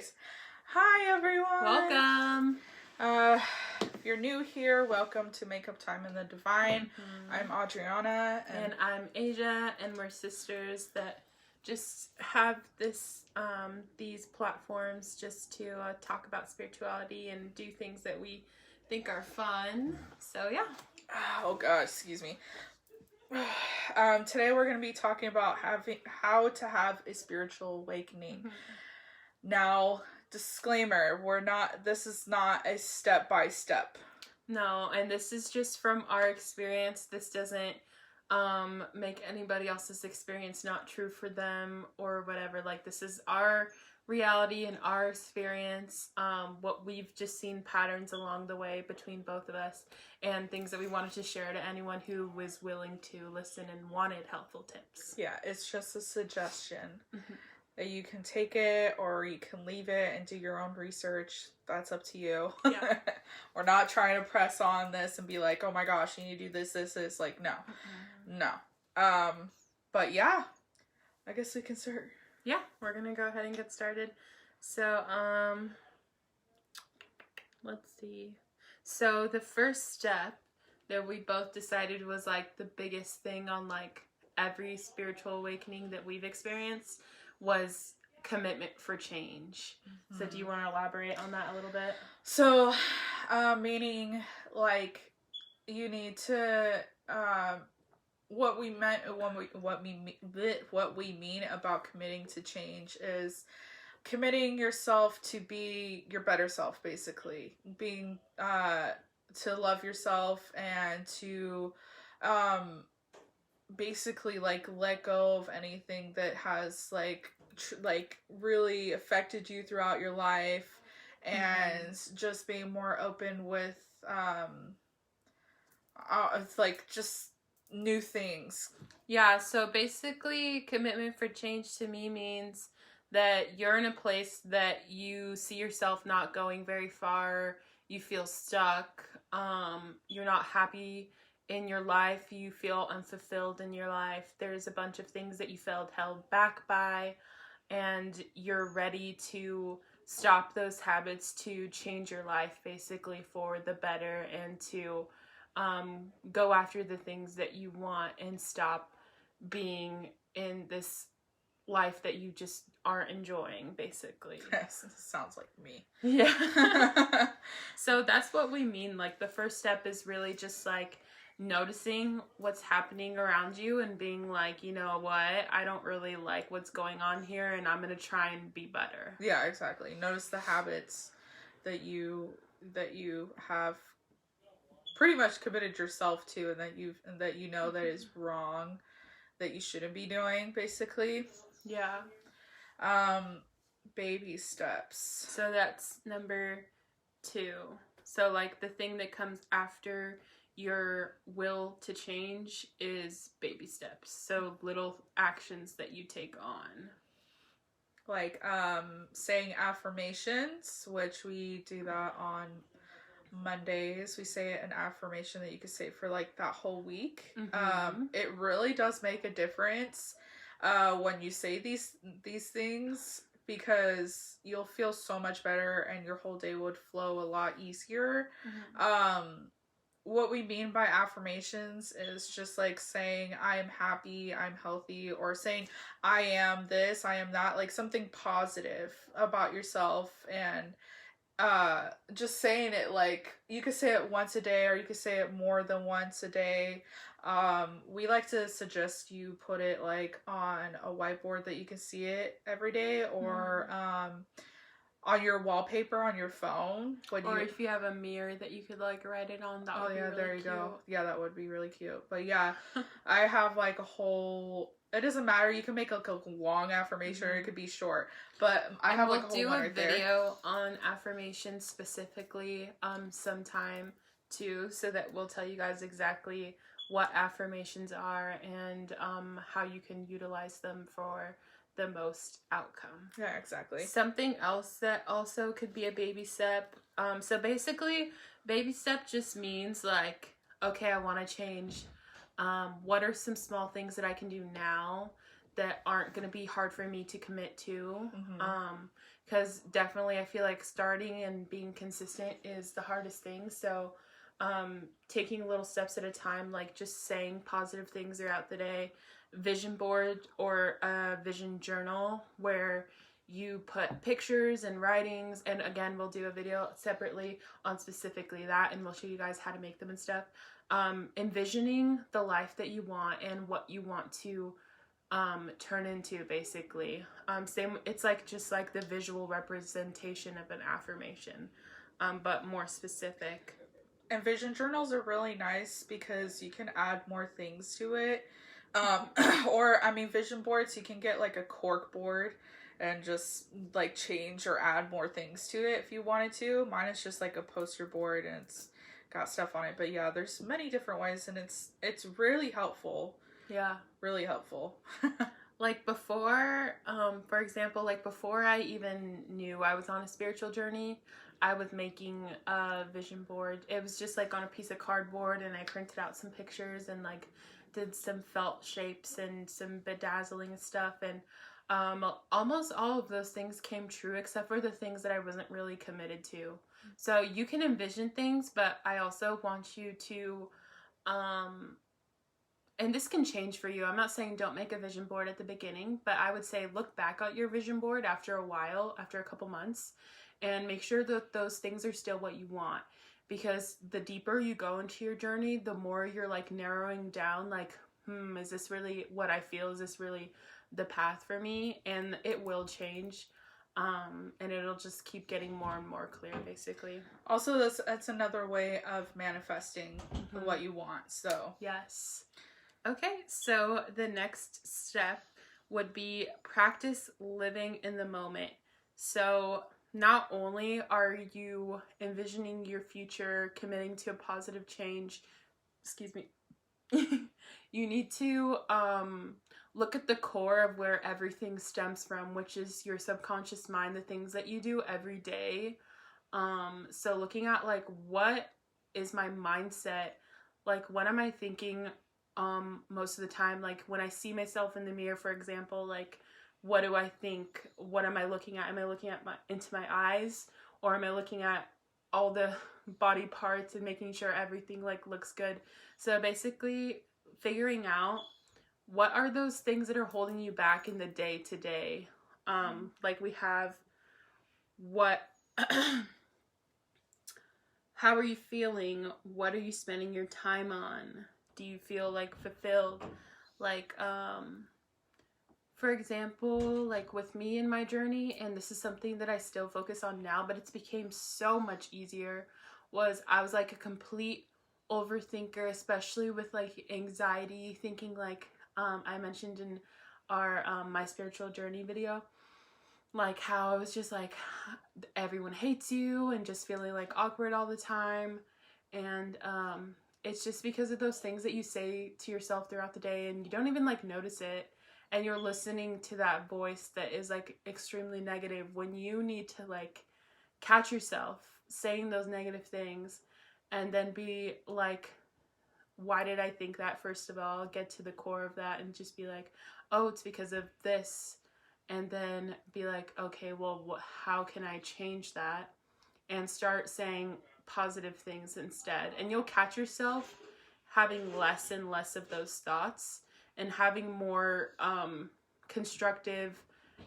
Anyways, hi everyone. Welcome. If you're new here, welcome to Makeup Time in the Divine. I'm Adriana And I'm Asia, and we're sisters that just have these platforms just to talk about spirituality and do things that we think are fun. So yeah. Oh god, excuse me. Today we're going to be talking about how to have a spiritual awakening. Now, disclaimer, this is not a step-by-step. No, and this is just from our experience. This doesn't make anybody else's experience not true for them or whatever. Like, this is our reality and our experience, what we've just seen patterns along the way between both of us, and things that we wanted to share to anyone who was willing to listen and wanted helpful tips. Yeah, it's just a suggestion. That you can take it or you can leave it and do your own research. That's up to you. Yeah. We're not trying to press on this and be like, oh my gosh, you need to do this. Like, no. No. But yeah, I guess we can start. Yeah, we're gonna go ahead and get started. So, let's see. So the first step that we both decided was like the biggest thing on like every spiritual awakening that we've experienced was commitment for change. So do you want to elaborate on that a little bit? So, meaning like you need to, what we mean about committing to change is committing yourself to be your better self, basically. Being, to love yourself and to, basically like let go of anything that has like really affected you throughout your life, and just being more open with, it's like just new things. Yeah, so basically commitment for change to me means that you're in a place that you see yourself not going very far, you feel stuck, you're not happy in your life, you feel unfulfilled in your life, there's a bunch of things that you felt held back by, and you're ready to stop those habits to change your life basically for the better, and to go after the things that you want and stop being in this life that you just aren't enjoying, basically. Yes, sounds like me. Yeah. So that's what we mean. Like, the first step is really just like noticing what's happening around you and being like, you know what, I don't really like what's going on here, and I'm gonna try and be better. Yeah, exactly. Notice the habits that you have pretty much committed yourself to, and that you know that is wrong, that you shouldn't be doing, basically. Yeah. Baby steps. So that's number 2. So like the thing that comes after your will to change is baby steps. So little actions that you take on. Like saying affirmations, which we do that on Mondays. We say an affirmation that you could say for like that whole week. It really does make a difference when you say these things, because you'll feel so much better and your whole day would flow a lot easier. What we mean by affirmations is just like saying I am happy, I'm healthy, or saying I am this, I am that, like something positive about yourself. And just saying it, like you could say it once a day or you could say it more than once a day. We like to suggest you put it like on a whiteboard that you can see it every day, or on your wallpaper on your phone. Or if you have a mirror that you could like write it on, that would be really there you cute. go. Yeah, that would be really cute. But yeah, I have like a whole, it doesn't matter, you can make like a long affirmation or it could be short, but I have like a whole one right there. We'll do a video on affirmations specifically sometime too, so that we'll tell you guys exactly what affirmations are and how you can utilize them for the most outcome. Yeah, exactly. Something else that also could be a baby step. So basically, baby step just means like, okay, I want to change. What are some small things that I can do now that aren't going to be hard for me to commit to. Because definitely I feel like starting and being consistent is the hardest thing. So taking little steps at a time, like just saying positive things throughout the day, vision board or a vision journal where you put pictures and writings, and again we'll do a video separately on specifically that, and we'll show you guys how to make them and stuff. Envisioning the life that you want and what you want to turn into, basically. Same, it's like just like the visual representation of an affirmation, but more specific. And vision journals are really nice because you can add more things to it. Or, I mean, vision boards, you can get like a cork board and just like change or add more things to it if you wanted to. Mine is just like a poster board and it's got stuff on it. But yeah, there's many different ways, and it's really helpful. Yeah. Really helpful. Like before, for example, like before I even knew I was on a spiritual journey, I was making a vision board. It was just like on a piece of cardboard, and I printed out some pictures and like did some felt shapes and some bedazzling stuff, and almost all of those things came true except for the things that I wasn't really committed to. So you can envision things, but I also want you to and this can change for you. I'm not saying don't make a vision board at the beginning, but I would say look back at your vision board after a while, after a couple months, and make sure that those things are still what you want. Because the deeper you go into your journey, the more you're like narrowing down, like, is this really what I feel? Is this really the path for me? And it will change. And it'll just keep getting more and more clear, basically. Also, that's another way of manifesting what you want. So yes. Okay, so the next step would be practice living in the moment. So not only are you envisioning your future, committing to a positive change, you need to look at the core of where everything stems from, which is your subconscious mind, the things that you do every day. So looking at like, what is my mindset? Like, what am I thinking most of the time? Like when I see myself in the mirror, for example, like, what do I think? What am I looking at? Am I looking at into my eyes, or am I looking at all the body parts and making sure everything like looks good? So basically figuring out what are those things that are holding you back in the day to day. Like we have what how are you feeling? What are you spending your time on? Do you feel like fulfilled? Like for example, like with me in my journey, and this is something that I still focus on now, but it's became so much easier, I was like a complete overthinker, especially with like anxiety, thinking like I mentioned in our my spiritual journey video, like how I was just like, everyone hates you, and just feeling like awkward all the time. And it's just because of those things that you say to yourself throughout the day, and you don't even like notice it. And you're listening to that voice that is like extremely negative, when you need to like catch yourself saying those negative things and then be like, why did I think that? First of all, get to the core of that and just be like, oh, it's because of this. And then be like, okay, well, how can I change that? And start saying positive things instead. And you'll catch yourself having less and less of those thoughts, and having more constructive,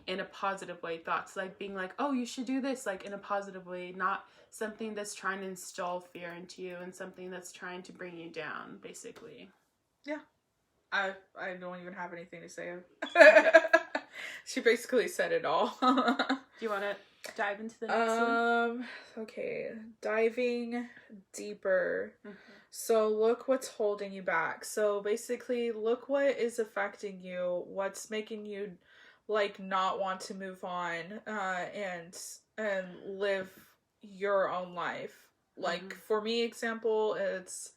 in a positive way, thoughts, like being like, oh, you should do this, like in a positive way, not something that's trying to install fear into you and something that's trying to bring you down, basically. Yeah. I don't even have anything to say. She basically said it all. Do you want to dive into the next one? Okay, diving deeper. So look what's holding you back. So basically look what is affecting you, what's making you like not want to move on and live your own life. Like for me, example, it's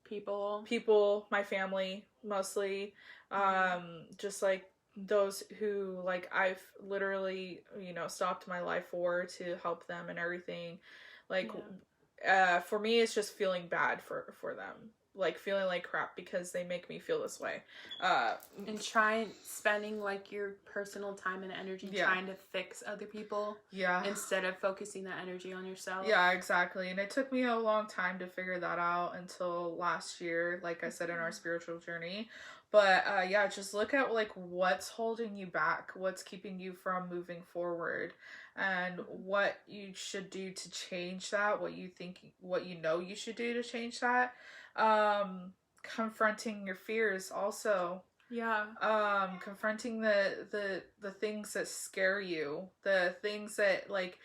people, my family mostly, just like those who like I've literally, stopped my life for to help them and everything. Like for me, it's just feeling bad for them. like feeling like crap because they make me feel this way. And try spending like your personal time and energy trying to fix other people. Yeah. Instead of focusing that energy on yourself. Yeah, exactly. And it took me a long time to figure that out until last year, like I said, in our spiritual journey. But yeah, just look at like what's holding you back, what's keeping you from moving forward, and what you should do to change that, what you know you should do to change that. Confronting your fears also. Yeah. Confronting the things that scare you, the things that like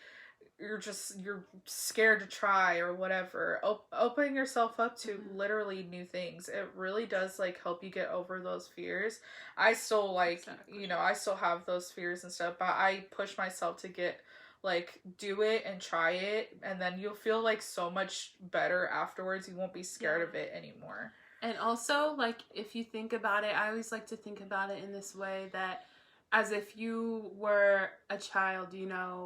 you're scared to try or whatever. Opening yourself up to literally new things. It really does like help you get over those fears. I still like, I still have those fears and stuff, but I push myself to do it and try it, and then you'll feel like so much better afterwards. You won't be scared of it anymore. And also, like, if you think about it, I always like to think about it in this way, that as if you were a child,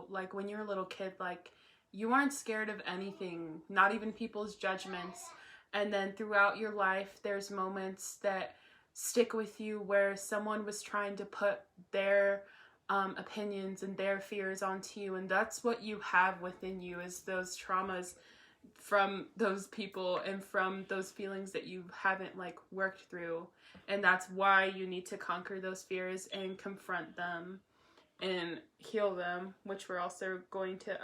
like when you're a little kid, like you aren't scared of anything, not even people's judgments. And then throughout your life, there's moments that stick with you where someone was trying to put their opinions and their fears onto you. And that's what you have within you, is those traumas from those people and from those feelings that you haven't like worked through. And that's why you need to conquer those fears and confront them and heal them, which we're also going to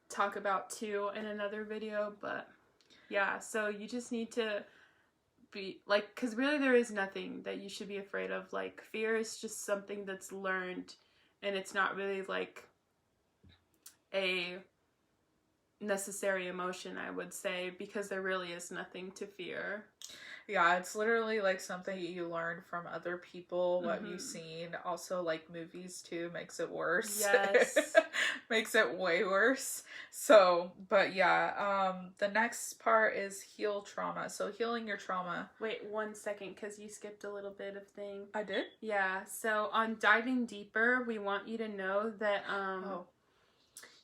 talk about too in another video. But yeah, so you just need to be like, because really there is nothing that you should be afraid of. Like, fear is just something that's learned, and it's not really like a necessary emotion, I would say, because there really is nothing to fear. Yeah, it's literally like something you learn from other people, what you've seen. Also, like movies too makes it worse. Yes. Makes it way worse. So, but yeah, the next part is heal trauma. So healing your trauma. Wait 1 second, because you skipped a little bit of thing. I did? Yeah, so on diving deeper, we want you to know that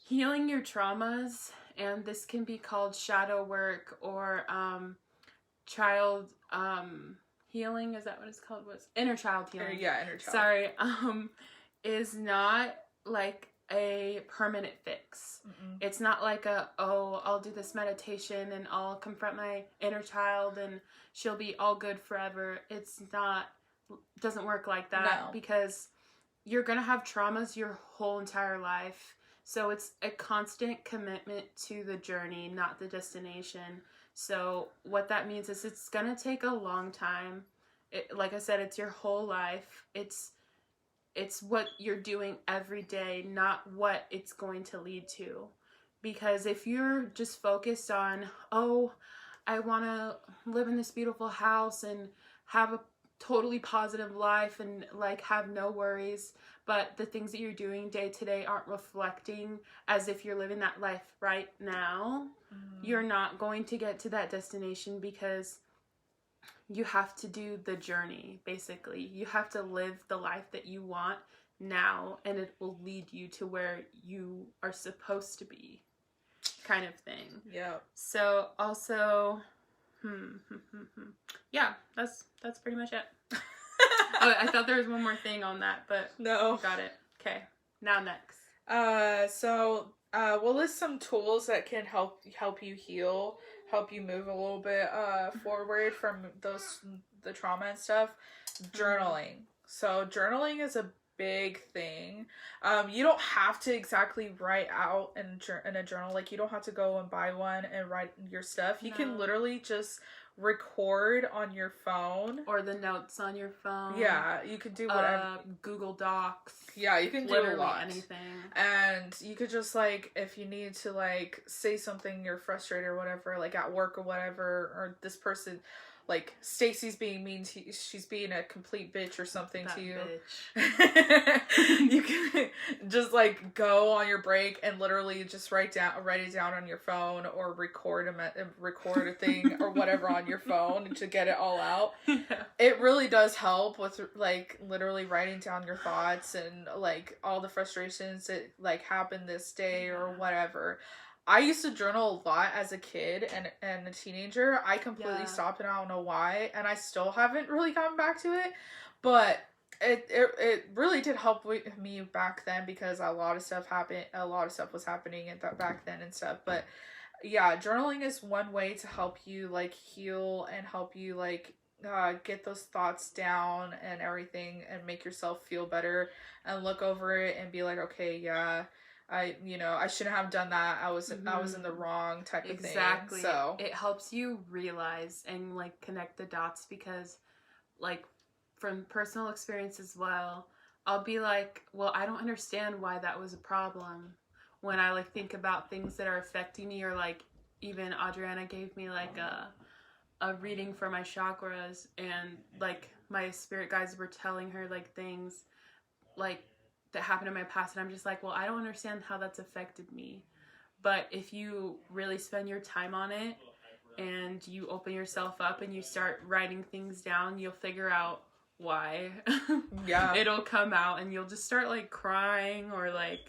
healing your traumas, and this can be called shadow work or child healing, is that what it's called? What's inner child healing? Yeah, inner child. Sorry, is not like a permanent fix. It's not like I'll do this meditation and I'll confront my inner child and she'll be all good forever. Doesn't work like that. No. Because you're gonna have traumas your whole entire life. So it's a constant commitment to the journey, not the destination. So what that means is it's going to take a long time. Like I said, it's your whole life. It's what you're doing every day, not what it's going to lead to. Because if you're just focused on, I want to live in this beautiful house and have a totally positive life and like have no worries, but the things that you're doing day to day aren't reflecting as if you're living that life right now, you're not going to get to that destination, because you have to do the journey. Basically, you have to live the life that you want now, and it will lead you to where you are supposed to be, kind of thing. Yeah. So also yeah, that's pretty much it. Oh, I thought there was one more thing on that, but no. Got it. Okay. Now next. So we'll list some tools that can help you heal, help you move a little bit forward from the trauma and stuff. Journaling. So journaling is a big thing. You don't have to exactly write out in a journal. Like, you don't have to go and buy one and write your stuff. You can literally just record on your phone, or the notes on your phone. Yeah, you could do whatever. Google Docs. Yeah, you can do literally a lot. Anything. And you could just like, if you need to like say something, you're frustrated or whatever, like at work or whatever, or this person, like Stacy's being mean to you, she's being a complete bitch or something that to you. Bitch. You can just like go on your break and literally just write it down on your phone, or record a thing or whatever on your phone to get it all out. Yeah. It really does help with like literally writing down your thoughts and like all the frustrations that like happened this day or whatever. I used to journal a lot as a kid and a teenager. I completely stopped, and I don't know why, and I still haven't really gotten back to it, but it really did help me back then, because a lot of stuff was happening back then and stuff. But yeah, journaling is one way to help you like heal and help you like get those thoughts down and everything, and make yourself feel better, and look over it and be like, okay, yeah, I shouldn't have done that. I was in the wrong type of thing. Exactly. So it helps you realize and like connect the dots, because like from personal experience as well, I'll be like, well, I don't understand why that was a problem when I like think about things that are affecting me, or like even Adriana gave me like a reading for my chakras, and like my spirit guides were telling her like things like that happened in my past, and I'm just like, well, I don't understand how that's affected me. But if you really spend your time on it and you open yourself up and you start writing things down, you'll figure out why. Yeah. It'll come out, and you'll just start like crying, or like,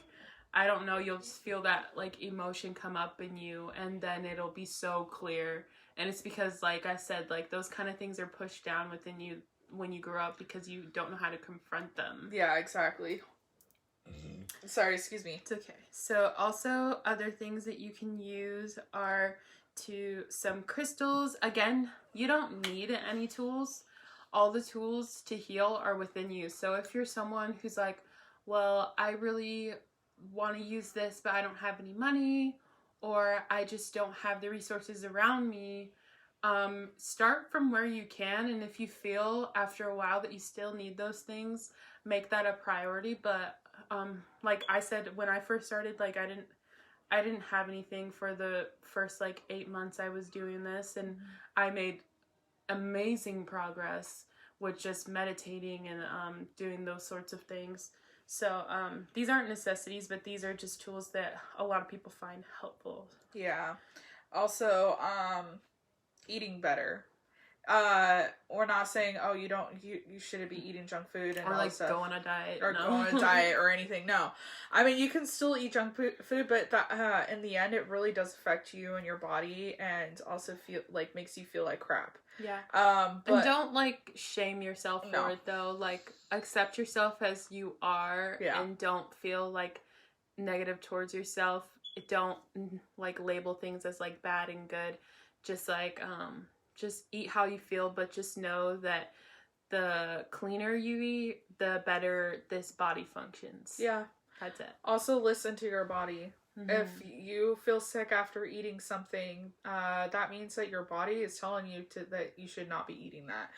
I don't know, you'll just feel that like emotion come up in you, and then it'll be so clear. And it's because, like I said, like those kind of things are pushed down within you when you grow up, because you don't know how to confront them. Yeah, exactly. Sorry, excuse me. It's okay. So also other things that you can use are some crystals. Again, you don't need any tools. All the tools to heal are within you. So if you're someone who's like, well, I really want to use this, but I don't have any money, or I just don't have the resources around me, start from where you can. And if you feel after a while that you still need those things, make that a priority. But like I said, when I first started, like I didn't have anything for the first like 8 months I was doing this, and I made amazing progress with just meditating and doing those sorts of things. So these aren't necessities, but these are just tools that a lot of people find helpful. Yeah. Also, eating better. We're not saying, oh, you shouldn't be eating junk food and or all like stuff. go on a diet, or no. go on a diet or anything. No, I mean, you can still eat junk food, but that in the end, it really does affect you and your body, and also makes you feel like crap. Yeah. But and don't like shame yourself for it though. Like accept yourself as you are, and don't feel like negative towards yourself. Don't like label things as like bad and good. Just like just eat how you feel, but just know that the cleaner you eat, the better this body functions. Yeah. That's it. Also listen to your body. Mm-hmm. If you feel sick after eating something, that means that your body is telling you that you should not be eating that.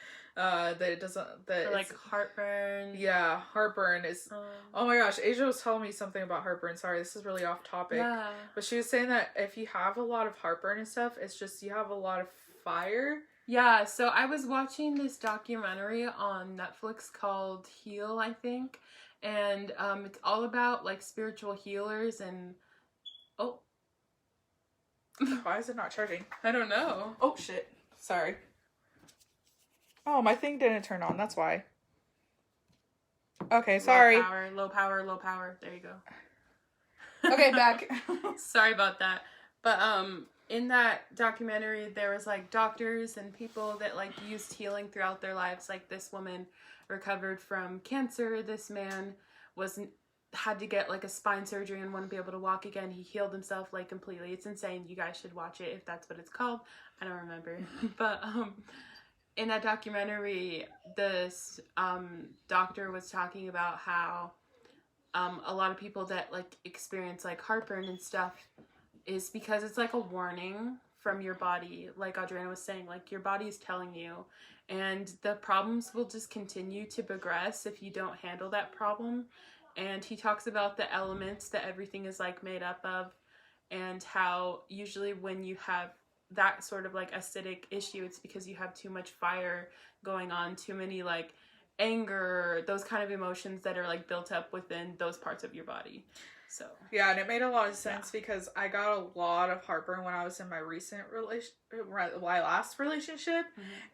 That it doesn't... Or like heartburn. Yeah, heartburn is... Oh my gosh, Asia was telling me something about heartburn. Sorry, this is really off topic. Yeah. But she was saying that if you have a lot of heartburn and stuff, it's just you have a lot of fire. Yeah, so I was watching this documentary on Netflix called Heal, I think. And it's all about like spiritual healers and... Oh. Why is it not charging? I don't know. Oh, shit. Sorry. Oh, my thing didn't turn on. That's why. Okay, sorry. Low power. There you go. Okay, back. Sorry about that. But in that documentary, there was like doctors and people that like used healing throughout their lives. Like this woman recovered from cancer. This man had to get like a spine surgery and wouldn't be able to walk again. He healed himself like completely. It's insane. You guys should watch it if that's what it's called. I don't remember. But in that documentary, this doctor was talking about how a lot of people that like experience like heartburn and stuff is because it's like a warning from your body. Like Adriana was saying, like your body is telling you, and the problems will just continue to progress if you don't handle that problem. And he talks about the elements that everything is like made up of, and how usually when you have that sort of like acidic issue, it's because you have too much fire going on, too many like anger, those kind of emotions that are like built up within those parts of your body. So yeah, and it made a lot of sense because I got a lot of heartburn when I was in my my last relationship,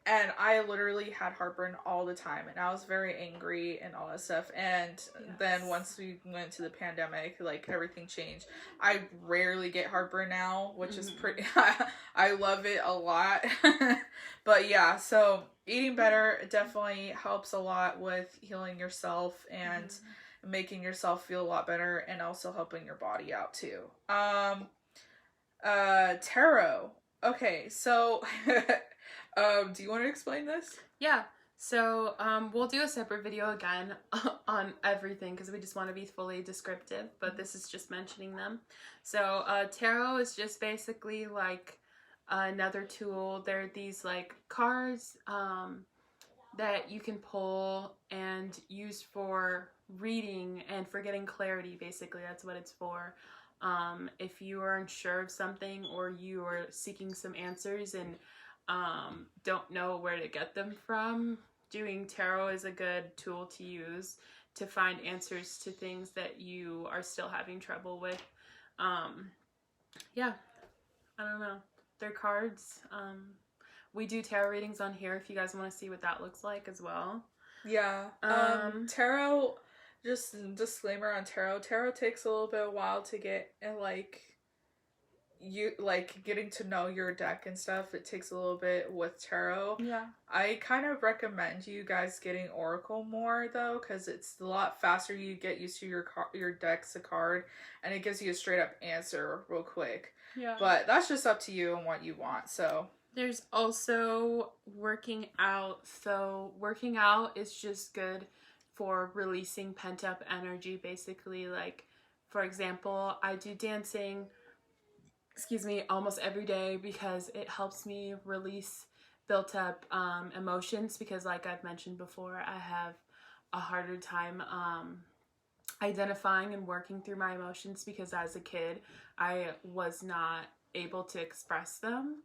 and I literally had heartburn all the time, and I was very angry and all that stuff. And then once we went to the pandemic, like everything changed. I rarely get heartburn now, which is pretty. I love it a lot, but yeah, so eating better definitely helps a lot with healing yourself and making yourself feel a lot better, and also helping your body out too. Tarot. Okay, so do you want to explain this? Yeah. So we'll do a separate video again on everything because we just want to be fully descriptive, but this is just mentioning them. So tarot is just basically like another tool. They're these like cards that you can pull and use for reading and for getting clarity. Basically, that's what it's for. If you are unsure of something or you are seeking some answers and don't know where to get them from, doing tarot is a good tool to use to find answers to things that you are still having trouble with. Yeah, I don't know. They're cards. We do tarot readings on here if you guys want to see what that looks like as well. Yeah. Tarot, just disclaimer on tarot. Tarot takes a little bit of a while to get, and like you like getting to know your deck and stuff. It takes a little bit with tarot. Yeah. I kind of recommend you guys getting Oracle more though, because it's a lot faster. You get used to your deck's a card, and it gives you a straight up answer real quick. Yeah. But that's just up to you and what you want. So. There's also working out. So working out is just good for releasing pent up energy, basically. Like, for example, I do dancing, almost every day because it helps me release built up emotions because like I've mentioned before, I have a harder time identifying and working through my emotions because as a kid, I was not able to express them.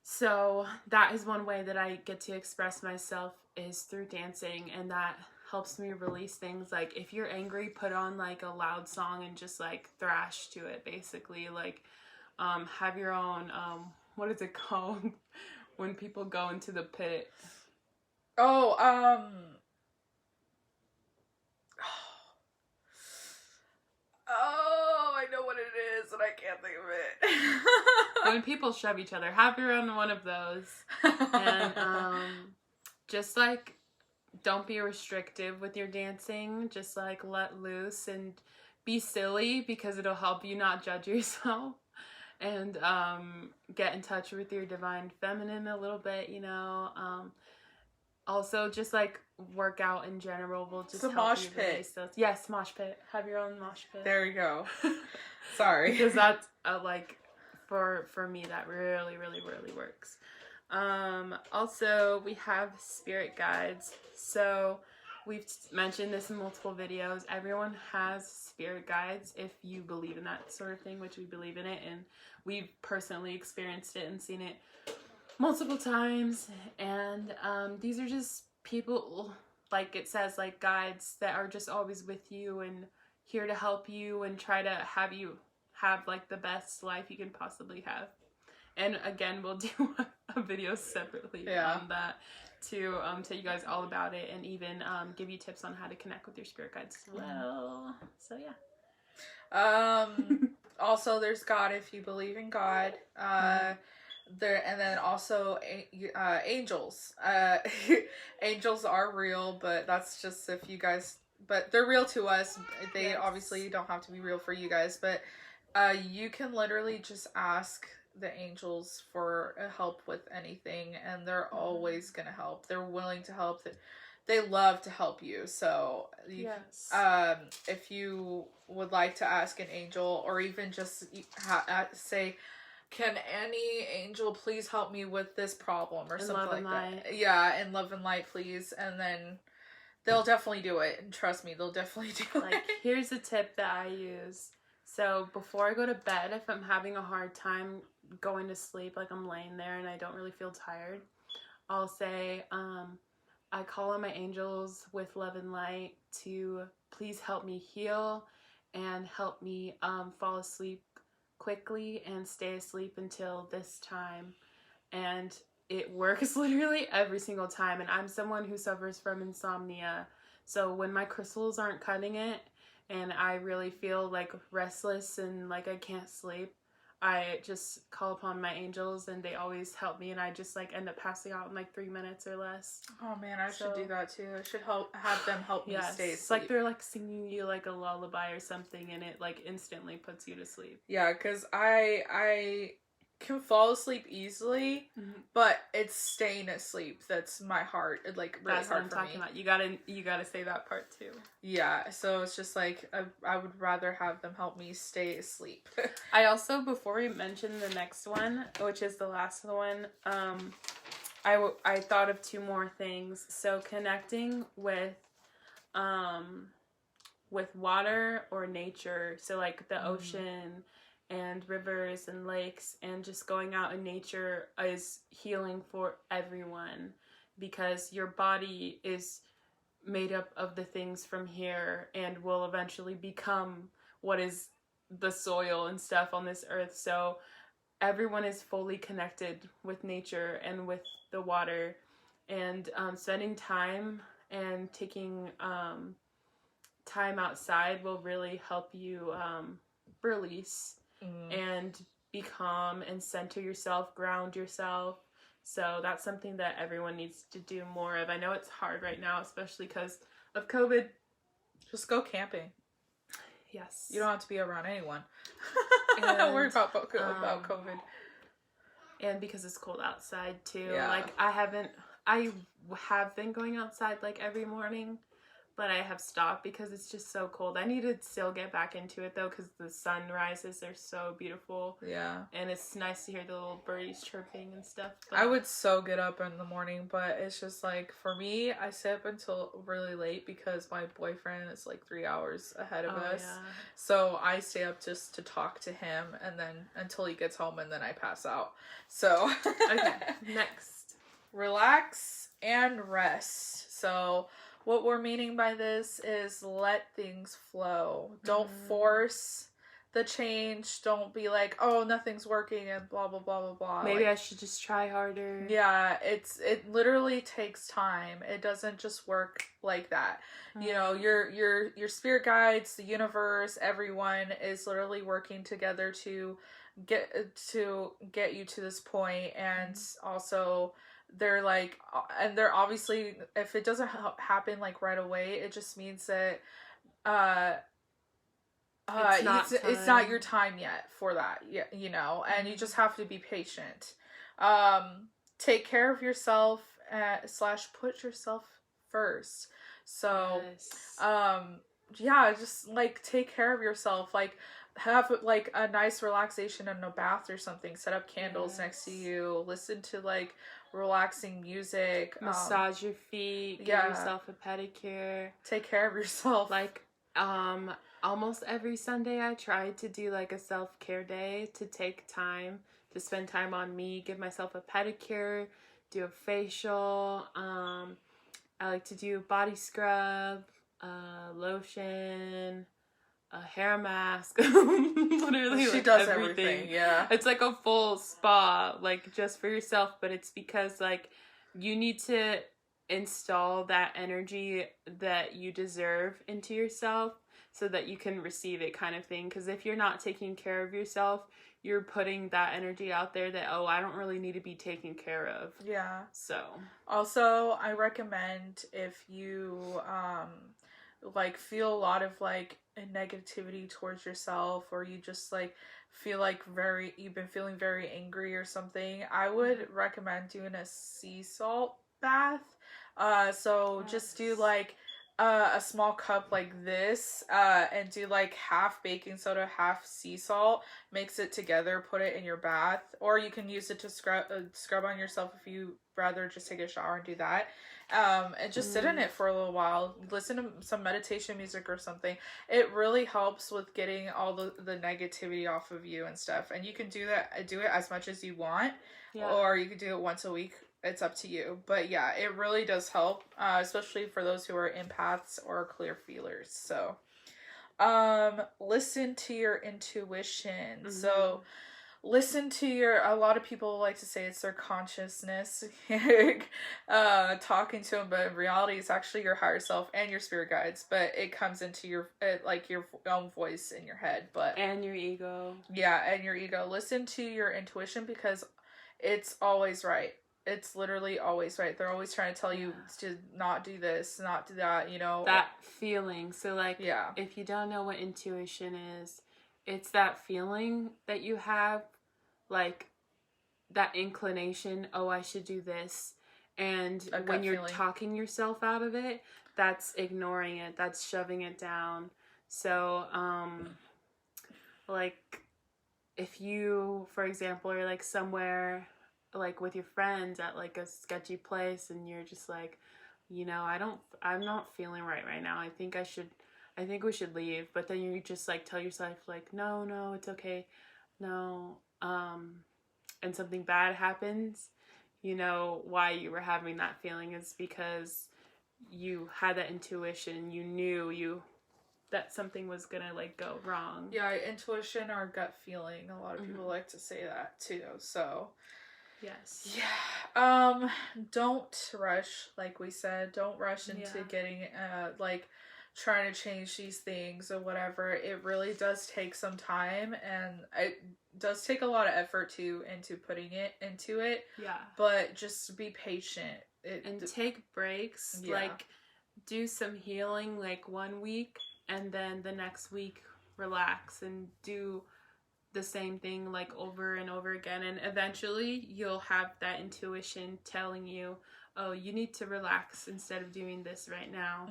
So that is one way that I get to express myself is through dancing, and that helps me release things. Like if you're angry, put on like a loud song and just like thrash to it, basically. Like have your own what is it called when people go into the pit? Oh, I know what it is, and I can't think of it. When people shove each other, have your own one of those. And just like don't be restrictive with your dancing. Just like let loose and be silly because it'll help you not judge yourself. And get in touch with your divine feminine a little bit, you know. Also, just like work out in general will just help mosh you pit. release those. Yes, mosh pit. Have your own mosh pit. There you go. Sorry. Because that's like for me that really works. Also, we have spirit guides. So we've mentioned this in multiple videos. Everyone has spirit guides if you believe in that sort of thing, which we believe in it, and we've personally experienced it and seen it multiple times. And these are just people, like it says, like guides that are just always with you and here to help you and try to have you have like the best life you can possibly have. And again, we'll do a video separately on that to tell you guys all about it and even give you tips on how to connect with your spirit guides as well. So yeah. Also, there's God if you believe in God. There, and then also angels. Angels are real, but that's just if you guys. But they're real to us. They obviously don't have to be real for you guys. But you can literally just ask the angels for help with anything, and they're always gonna help. They're willing to help. They love to help you. So if you would like to ask an angel, or even just say, can any angel please help me with this problem or something like that? Yeah, in love and light, please. And then they'll definitely do it. And trust me, they'll definitely do it. Like, here's a tip that I use. So before I go to bed, if I'm having a hard time going to sleep, like I'm laying there and I don't really feel tired, I'll say, I call on my angels with love and light to please help me heal and help me fall asleep quickly and stay asleep until this time. And it works literally every single time. And I'm someone who suffers from insomnia. So when my crystals aren't cutting it and I really feel like restless and like I can't sleep, I just call upon my angels and they always help me, and I just like end up passing out in like 3 minutes or less. Oh man, I should do that too. I should have them help me stay asleep. It's like they're like singing you like a lullaby or something, and it like instantly puts you to sleep. Yeah, because I can fall asleep easily, but it's staying asleep that's my heart. It like really that's hard what for I'm me. talking about. You gotta say that part too. Yeah, so it's just like I would rather have them help me stay asleep. I also, before we mention the next one, which is the last one, I thought of 2 more things. So connecting with water or nature, so like the ocean and rivers and lakes, and just going out in nature is healing for everyone, because your body is made up of the things from here and will eventually become what is the soil and stuff on this earth. So everyone is fully connected with nature and with the water, and spending time and taking time outside will really help you release and be calm and center yourself, ground yourself. So that's something that everyone needs to do more of. I know it's hard right now, especially because of COVID. Just go camping. Yes. You don't have to be around anyone. Don't worry about COVID. And because it's cold outside too. Yeah. Like I have been going outside like every morning, but I have stopped because it's just so cold. I need to still get back into it though, because the sunrises are so beautiful. Yeah. And it's nice to hear the little birdies chirping and stuff. But I would so get up in the morning, but it's just like, for me, I stay up until really late because my boyfriend is like 3 hours ahead of us. Yeah. So I stay up just to talk to him, and then until he gets home, and then I pass out. So Okay, next. Relax and rest. So what we're meaning by this is let things flow. Don't force the change. Don't be like, oh, nothing's working and blah blah blah blah blah. Maybe I should just try harder. Yeah, it literally takes time. It doesn't just work like that. You know, your spirit guides, the universe, everyone is literally working together to get you to this point. And also they're like, and they're obviously, if it doesn't happen like right away, it just means that it's not your time yet for that, you know, and you just have to be patient. Take care of yourself / put yourself first. So yeah, just like take care of yourself. Like have like a nice relaxation in a bath or something. Set up candles next to you. Listen to like relaxing music. Massage your feet. Give yourself a pedicure. Take care of yourself. Like almost every Sunday I try to do like a self-care day, to take time to spend time on me, give myself a pedicure, do a facial. I like to do body scrub, lotion, a hair mask. Literally, she like does everything. Yeah, it's like a full spa, like just for yourself. But it's because like you need to install that energy that you deserve into yourself so that you can receive it, kind of thing. Because if you're not taking care of yourself, you're putting that energy out there that, oh, I don't really need to be taken care of. Yeah. So also, I recommend, if you like feel a lot of like negativity towards yourself, or you just like feel like you've been feeling very angry or something, I would recommend doing a sea salt bath. So just do like a small cup like this, and do like half baking soda, half sea salt, mix it together, put it in your bath, or you can use it to scrub on yourself if you rather just take a shower and do that. And just sit in it for a little while, listen to some meditation music or something. It really helps with getting all the negativity off of you and stuff. And you can do it as much as you want, or you can do it once a week. It's up to you. But yeah, it really does help, especially for those who are empaths or clear feelers. So Listen to your intuition. So listen to a lot of people like to say it's their consciousness talking to them, but in reality it's actually your higher self and your spirit guides, but it comes into your like your own voice in your head, but and your ego. Yeah, and your ego. Listen to your intuition because it's always right. It's literally always right. They're always trying to tell you to not do this, not do that, you know. That feeling. So like if you don't know what intuition is, it's that feeling that you have, like that inclination, oh, I should do this. And when you're talking yourself out of it, that's ignoring it. That's shoving it down. So, like, if you, for example, are like somewhere, like with your friends at like a sketchy place and you're just like, you know, I'm not feeling right now. I think we should leave. But then you just like tell yourself like, no, it's okay. No. And something bad happens, you know why you were having that feeling is because you had that intuition. You knew that something was gonna like go wrong. Yeah, intuition or gut feeling. A lot of people like to say that too. So yes. Yeah. Don't rush, like we said. Don't rush into getting like trying to change these things or whatever. It really does take some time, and it does take a lot of effort into putting it into it. Yeah. But just be patient. And take breaks. Yeah. Like do some healing like 1 week and then the next week relax and do the same thing like over and over again, and eventually you'll have that intuition telling you, oh, you need to relax instead of doing this right now.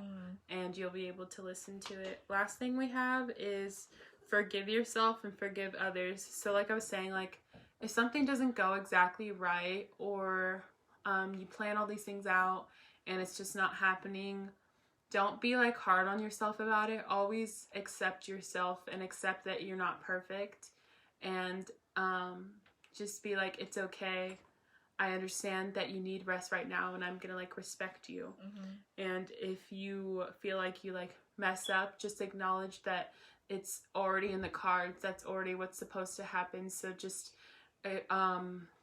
And you'll be able to listen to it. Last thing we have is forgive yourself and forgive others. So like I was saying, like if something doesn't go exactly right, or you plan all these things out and it's just not happening, don't be like hard on yourself about it. Always accept yourself and accept that you're not perfect, and just be like, it's okay. I understand that you need rest right now, and I'm gonna like respect you. And if you feel like you like mess up, just acknowledge that it's already in the cards. That's already what's supposed to happen. So just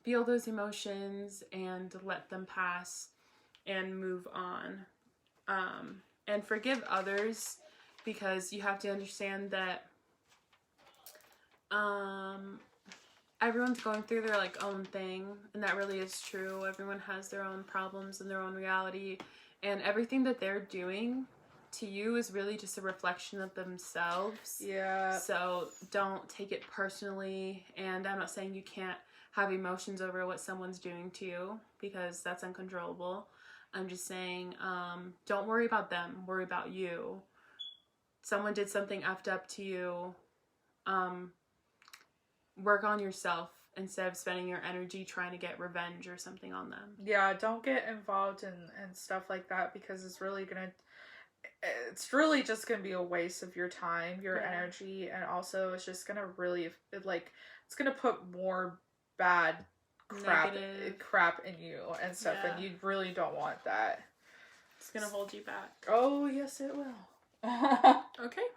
feel those emotions and let them pass and move on. And forgive others, because you have to understand that everyone's going through their like own thing, and that really is true. Everyone has their own problems and their own reality, and everything that they're doing to you is really just a reflection of themselves. Yeah. So don't take it personally, and I'm not saying you can't have emotions over what someone's doing to you, because that's uncontrollable. I'm just saying, don't worry about them, worry about you. Someone did something effed up to you, work on yourself instead of spending your energy trying to get revenge or something on them. Yeah, don't get involved in stuff like that, because it's really just gonna be a waste of your time, your energy, and also it's just gonna really it's gonna put more bad crap in you and stuff, and you really don't want that. It's gonna hold you back. Oh yes, it will. Okay,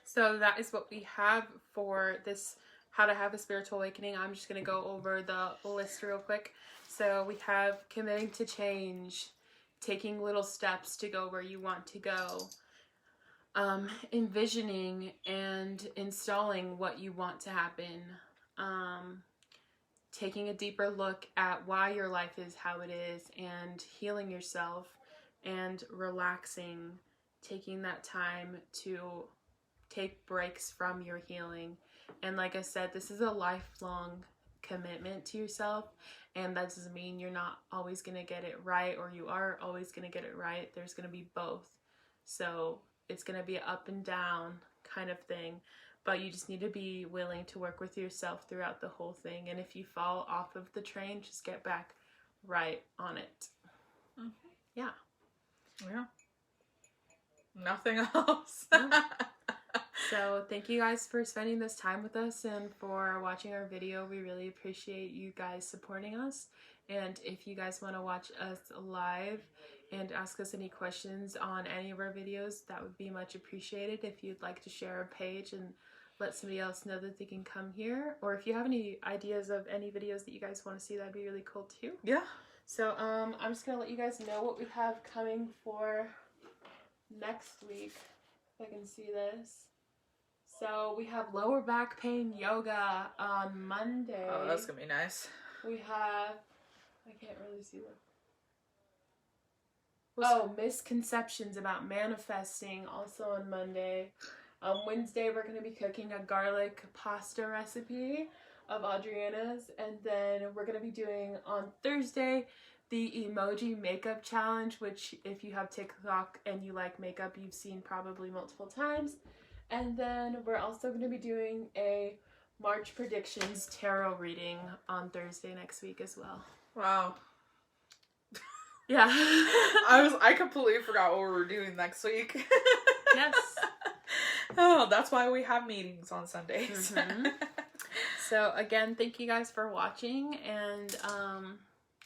so that is what we have for this how to have a spiritual awakening. I'm just gonna go over the list real quick. So we have committing to change, taking little steps to go where you want to go, envisioning and installing what you want to happen, taking a deeper look at why your life is how it is and healing yourself, and relaxing, taking that time to take breaks from your healing. And like I said, this is a lifelong commitment to yourself, and that doesn't mean you're not always going to get it right, or you are always going to get it right. There's going to be both. So it's going to be an up and down kind of thing. But you just need to be willing to work with yourself throughout the whole thing. And if you fall off of the train, just get back right on it. Yeah. Yeah. Nothing else. So thank you guys for spending this time with us and for watching our video. We really appreciate you guys supporting us. And if you guys want to watch us live and ask us any questions on any of our videos, that would be much appreciated. If you'd like to share our page and let somebody else know that they can come here, or if you have any ideas of any videos that you guys want to see, that'd be really cool too. Yeah. So I'm just gonna let you guys know what we have coming for next week. If I can see this. So we have lower back pain yoga on Monday. Oh, that's gonna be nice. We have, I can't really see them. Misconceptions about manifesting, also on Monday. Wednesday, we're going to be cooking a garlic pasta recipe of Adriana's. And then we're going to be doing on Thursday the emoji makeup challenge, which if you have TikTok and you like makeup, you've seen probably multiple times. And then we're also going to be doing a March predictions tarot reading on Thursday next week as well. Wow. Yeah. I completely forgot what we were doing next week. Yes. Oh, that's why we have meetings on Sundays. Mm-hmm. So again, thank you guys for watching, and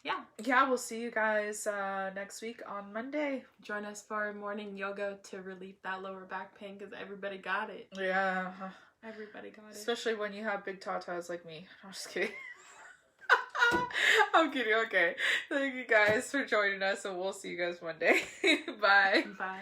yeah, we'll see you guys next week on Monday. Join us for morning yoga to relieve that lower back pain, because everybody got it. Yeah. Everybody got it. Especially when you have big tatas like me. I'm just kidding. I'm kidding. Okay. Thank you guys for joining us, and we'll see you guys Monday. Bye. Bye.